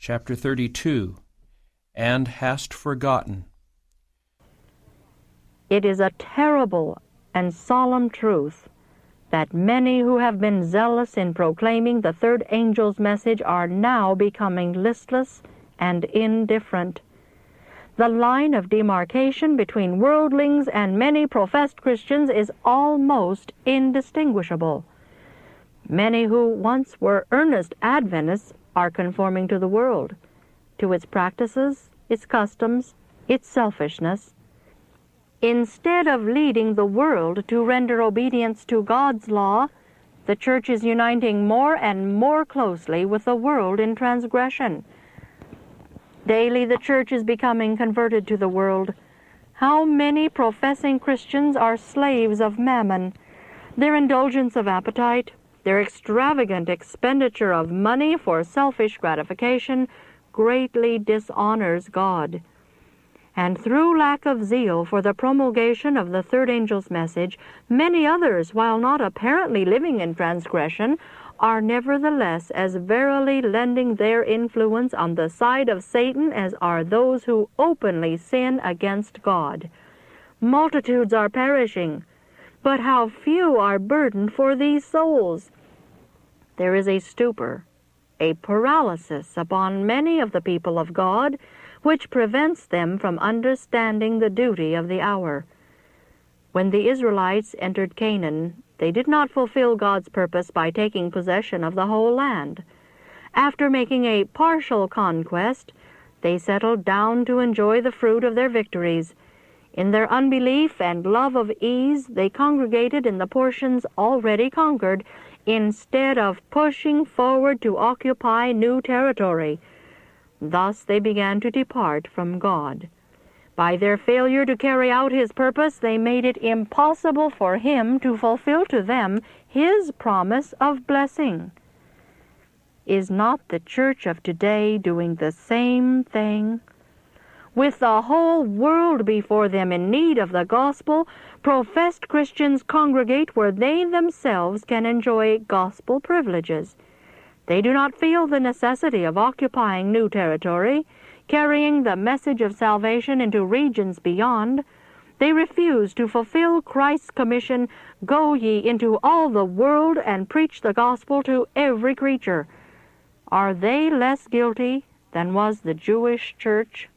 Chapter 32, And Hast Forgotten. It is a terrible and solemn truth that many who have been zealous in proclaiming the third angel's message are now becoming listless and indifferent. The line of demarcation between worldlings and many professed Christians is almost indistinguishable. Many who once were earnest Adventists are conforming to the world, to its practices, its customs, its selfishness. Instead of leading the world to render obedience to God's law, the Church is uniting more and more closely with the world in transgression. Daily the Church is becoming converted to the world. How many professing Christians are slaves of mammon? Their indulgence of appetite, their extravagant expenditure of money for selfish gratification greatly dishonors God. And through lack of zeal for the promulgation of the third angel's message, many others, while not apparently living in transgression, are nevertheless as verily lending their influence on the side of Satan as are those who openly sin against God. Multitudes are perishing, but how few are burdened for these souls! There is a stupor, a paralysis upon many of the people of God, which prevents them from understanding the duty of the hour. When the Israelites entered Canaan, they did not fulfill God's purpose by taking possession of the whole land. After making a partial conquest, they settled down to enjoy the fruit of their victories. In their unbelief and love of ease, they congregated in the portions already conquered, instead of pushing forward to occupy new territory. Thus they began to depart from God. By their failure to carry out His purpose, they made it impossible for Him to fulfill to them His promise of blessing. Is not the Church of today doing the same thing? With the whole world before them in need of the gospel, professed Christians congregate where they themselves can enjoy gospel privileges. They do not feel the necessity of occupying new territory, carrying the message of salvation into regions beyond. They refuse to fulfill Christ's commission, "Go ye into all the world and preach the gospel to every creature." Are they less guilty than was the Jewish church?